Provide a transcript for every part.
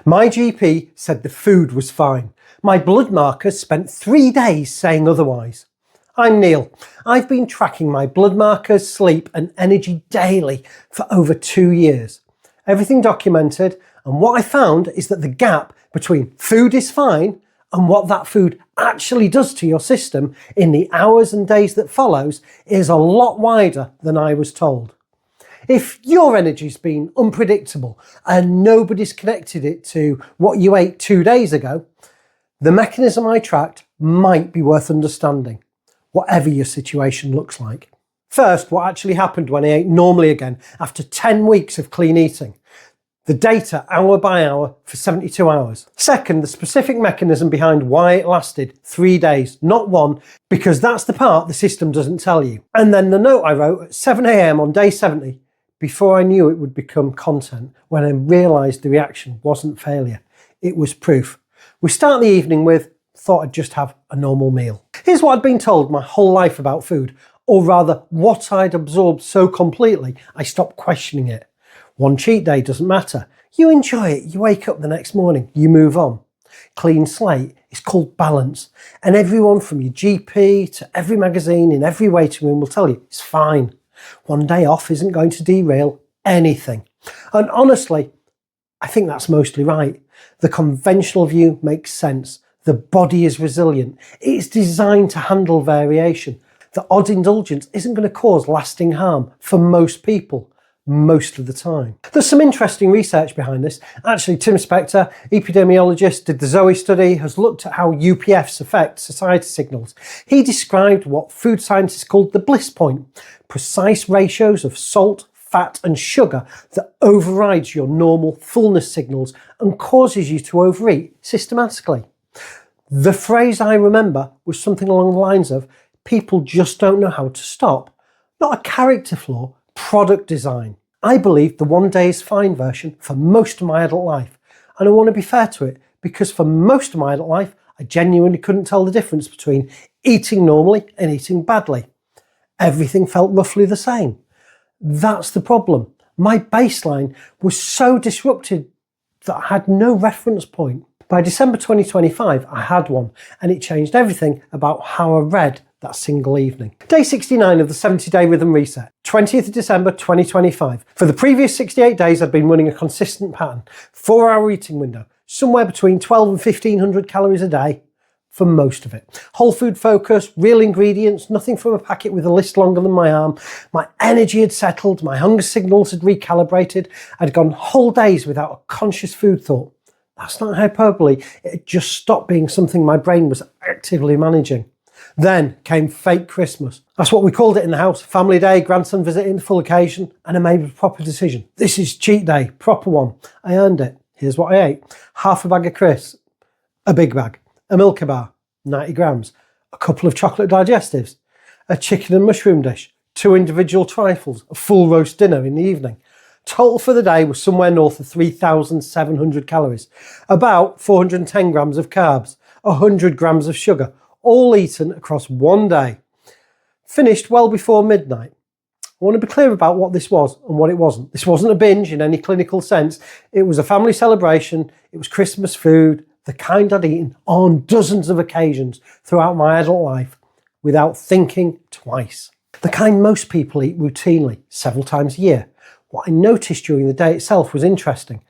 My GP said the food was fine. My blood markers spent 3 days saying otherwise. I'm Neil. I've been tracking my blood markers, sleep and energy daily for over 2 years. Everything documented, and what I found is that the gap between food is fine and what that food actually does to your system in the hours and days that follows is a lot wider than I was told. If your energy's been unpredictable and nobody's connected it to what you ate 2 days ago, the mechanism I tracked might be worth understanding, whatever your situation looks like. First, what actually happened when I ate normally again after 10 weeks of clean eating. The data hour by hour for 72 hours. Second, the specific mechanism behind why it lasted 3 days, not one, because that's the part the system doesn't tell you. And then the note I wrote at 7 a.m. on day 70, before I knew it would become content, when I realised the reaction wasn't failure, it was proof. We start the evening with, thought I'd just have a normal meal. Here's what I'd been told my whole life about food, or rather what I'd absorbed so completely I stopped questioning it. One cheat day doesn't matter. You enjoy it, you wake up the next morning, you move on. Clean slate is called balance, and everyone from your GP to every magazine in every waiting room will tell you it's fine. One day off isn't going to derail anything. And honestly, I think that's mostly right. The conventional view makes sense. The body is resilient. It's designed to handle variation. The odd indulgence isn't going to cause lasting harm for most people, most of the time. There's some interesting research behind this. Actually, Tim Spector, epidemiologist, did the Zoe study, has looked at how UPFs affect satiety signals. He described what food scientists called the bliss point, precise ratios of salt, fat and sugar that overrides your normal fullness signals and causes you to overeat systematically. The phrase I remember was something along the lines of, people just don't know how to stop. Not a character flaw, product design. I believe the 1 day is fine version for most of my adult life, and I want to be fair to it because for most of my adult life I genuinely couldn't tell the difference between eating normally and eating badly. Everything felt roughly the same. That's the problem. My baseline was so disrupted that I had no reference point. By December 2025 I had one, and it changed everything about how I read that single evening. Day 69 of the 70-day rhythm reset, 20th of December 2025. For the previous 68 days I'd been running a consistent pattern, 4-hour eating window, somewhere between 12 and 1500 calories a day for most of it. Whole food focus, real ingredients, nothing from a packet with a list longer than my arm. My energy had settled, my hunger signals had recalibrated. I'd gone whole days without a conscious food thought. That's not hyperbole, it had just stopped being something my brain was actively managing. Then came fake Christmas. That's what we called it in the house. Family day, grandson visiting, full occasion, and I made a proper decision. This is cheat day, proper one. I earned it. Here's what I ate. Half a bag of crisps, a big bag, a Milka bar, 90 grams, a couple of chocolate digestives, a chicken and mushroom dish, 2 individual trifles, a full roast dinner in the evening. Total for the day was somewhere north of 3,700 calories, about 410 grams of carbs, 100 grams of sugar, all eaten across 1 day. Finished well before midnight. I want to be clear about what this was and what it wasn't. This wasn't a binge in any clinical sense. It was a family celebration. It was Christmas food, the kind I'd eaten on dozens of occasions throughout my adult life without thinking twice. The kind most people eat routinely, several times a year. What I noticed during the day itself was interesting.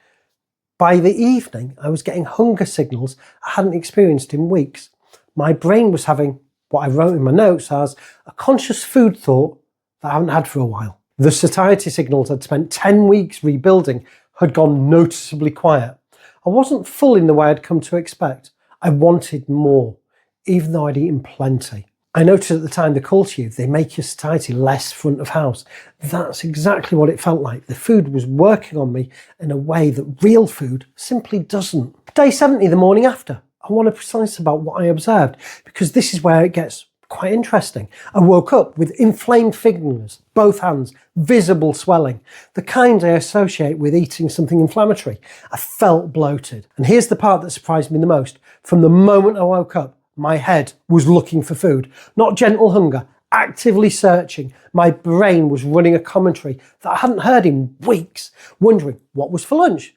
By the evening, I was getting hunger signals I hadn't experienced in weeks. My brain was having what I wrote in my notes as a conscious food thought that I haven't had for a while. The satiety signals I'd spent 10 weeks rebuilding had gone noticeably quiet. I wasn't full in the way I'd come to expect. I wanted more, even though I'd eaten plenty. I noticed at the time the call to you, they make your satiety less front of house. That's exactly what it felt like. The food was working on me in a way that real food simply doesn't. Day 70, the morning after. I want to be precise about what I observed because this is where it gets quite interesting. I woke up with inflamed fingers, both hands, visible swelling, the kind I associate with eating something inflammatory. I felt bloated. And here's the part that surprised me the most. From the moment I woke up, my head was looking for food, not gentle hunger, actively searching. My brain was running a commentary that I hadn't heard in weeks, wondering what was for lunch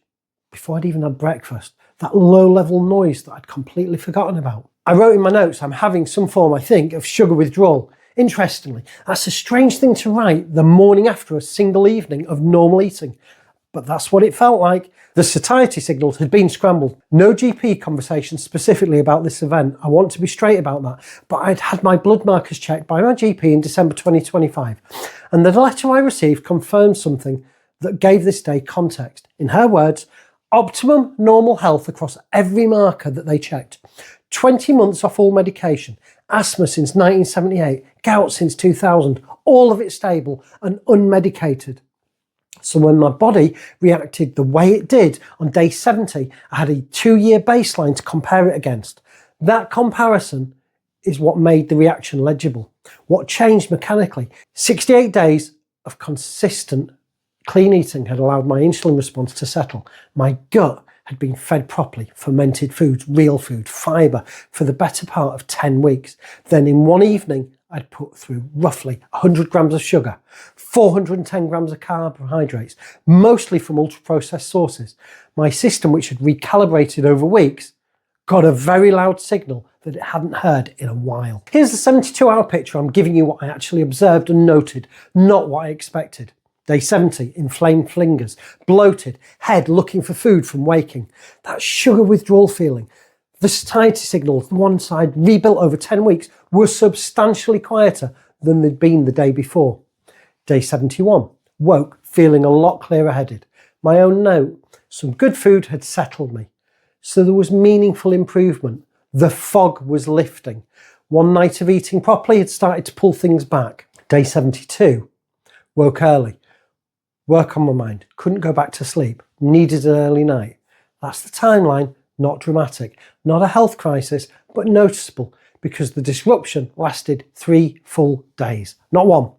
before I'd even had breakfast. That low-level noise that I'd completely forgotten about. I wrote in my notes, I'm having some form, I think, of sugar withdrawal. Interestingly, that's a strange thing to write the morning after a single evening of normal eating. But that's what it felt like. The satiety signals had been scrambled. No GP conversation specifically about this event. I want to be straight about that. But I'd had my blood markers checked by my GP in December 2025. And the letter I received confirmed something that gave this day context. In her words, optimum normal health across every marker that they checked. 20 months off all medication. Asthma since 1978. Gout since 2000. All of it stable and unmedicated. So when my body reacted the way it did on day 70, I had a 2-year baseline to compare it against. That comparison is what made the reaction legible. What changed mechanically? 68 days of consistent clean eating had allowed my insulin response to settle. My gut had been fed properly, fermented foods, real food, fibre, for the better part of 10 weeks. Then in one evening, I'd put through roughly 100 grams of sugar, 410 grams of carbohydrates, mostly from ultra-processed sources. My system, which had recalibrated over weeks, got a very loud signal that it hadn't heard in a while. Here's the 72-hour picture. I'm giving you what I actually observed and noted, not what I expected. Day 70, inflamed fingers, bloated, head looking for food from waking. That sugar withdrawal feeling. The satiety signals, the one side rebuilt over 10 weeks, were substantially quieter than they'd been the day before. Day 71, woke feeling a lot clearer headed. My own note, some good food had settled me. So there was meaningful improvement. The fog was lifting. One night of eating properly had started to pull things back. Day 72, woke early. Work on my mind, couldn't go back to sleep, needed an early night. That's the timeline, not dramatic, not a health crisis, but noticeable because the disruption lasted 3 full days, not one.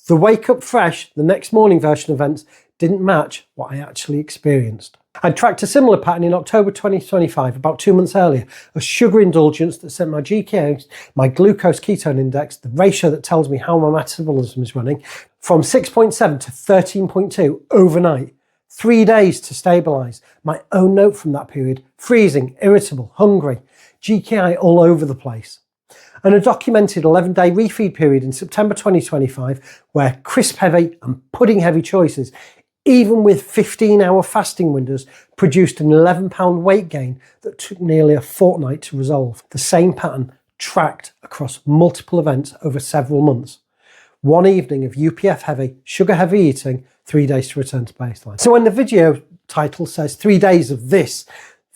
The wake up fresh, the next morning version of events didn't match what I actually experienced. I'd tracked a similar pattern in October 2025, about 2 months earlier, a sugar indulgence that sent my GKs, my glucose ketone index, the ratio that tells me how my metabolism is running, from 6.7 to 13.2 overnight. 3 days to stabilise. My own note from that period, freezing, irritable, hungry, GKI all over the place. And a documented 11-day refeed period in September 2025 where crisp heavy and pudding heavy choices, even with 15-hour fasting windows, produced an 11-pound weight gain that took nearly a fortnight to resolve. The same pattern tracked across multiple events over several months. One evening of UPF heavy, sugar heavy eating, 3 days to return to baseline. So when the video title says 3 days of this,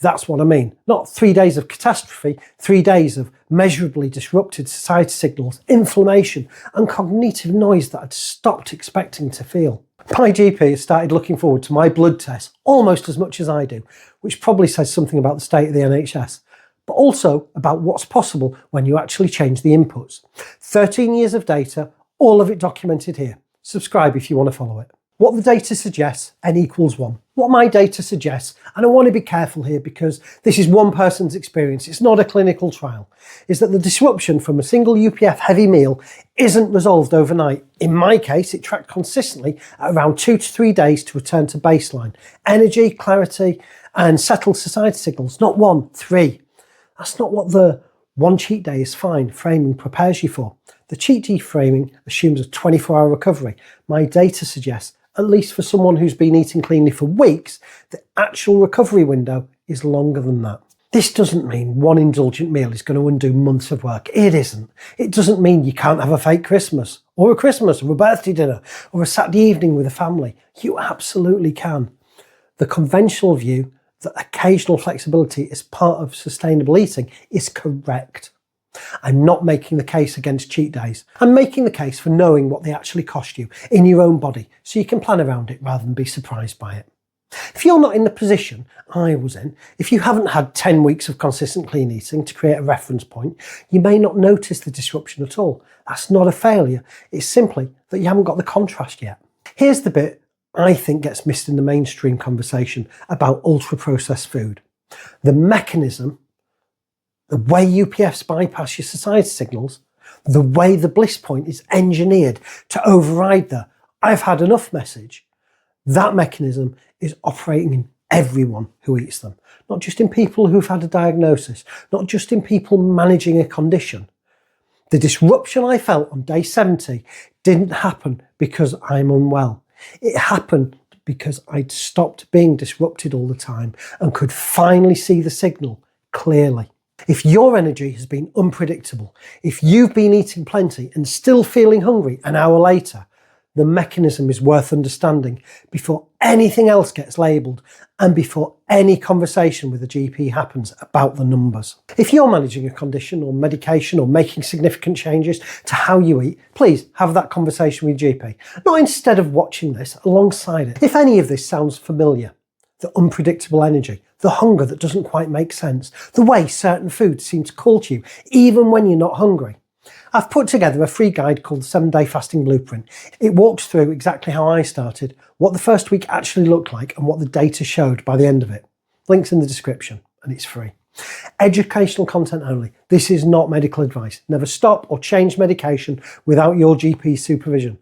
that's what I mean. Not 3 days of catastrophe, 3 days of measurably disrupted satiety signals, inflammation, and cognitive noise that I'd stopped expecting to feel. My GP has started looking forward to my blood test almost as much as I do, which probably says something about the state of the NHS, but also about what's possible when you actually change the inputs. 13 years of data, all of it documented here. Subscribe if you want to follow it. What the data suggests, n equals 1. What my data suggests, and I want to be careful here because this is one person's experience, it's not a clinical trial, is that the disruption from a single UPF heavy meal isn't resolved overnight. In my case, it tracked consistently at around 2 to 3 days to return to baseline. Energy, clarity, and settled satiety signals, not 1, 3. That's not what the one cheat day is fine framing prepares you for. The cheat day framing assumes a 24-hour recovery. My data suggests, at least for someone who's been eating cleanly for weeks, the actual recovery window is longer than that. This doesn't mean one indulgent meal is going to undo months of work. It isn't. It doesn't mean you can't have a fake Christmas or a birthday dinner or a Saturday evening with a family. You absolutely can. The conventional view that occasional flexibility is part of sustainable eating is correct. I'm not making the case against cheat days. I'm making the case for knowing what they actually cost you in your own body so you can plan around it rather than be surprised by it. If you're not in the position I was in, if you haven't had 10 weeks of consistent clean eating to create a reference point, you may not notice the disruption at all. That's not a failure. It's simply that you haven't got the contrast yet. Here's the bit I think gets missed in the mainstream conversation about ultra-processed food. The mechanism, the way UPFs bypass your satiety signals, the way the bliss point is engineered to override the "I've had enough" message, that mechanism is operating in everyone who eats them, not just in people who've had a diagnosis, not just in people managing a condition. The disruption I felt on day 70 didn't happen because I'm unwell. It happened because I'd stopped being disrupted all the time and could finally see the signal clearly. If your energy has been unpredictable, if you've been eating plenty and still feeling hungry an hour later, the mechanism is worth understanding before anything else gets labelled and before any conversation with a GP happens about the numbers. If you're managing a condition or medication or making significant changes to how you eat, please have that conversation with your GP, not instead of watching this alongside it. If any of this sounds familiar, the unpredictable energy, the hunger that doesn't quite make sense, the way certain foods seem to call to you even when you're not hungry, I've put together a free guide called the 7-Day Fasting Blueprint. It walks through exactly how I started, what the first week actually looked like, and what the data showed by the end of it. Links in the description, and it's free. Educational content only. This is not medical advice. Never stop or change medication without your GP supervision.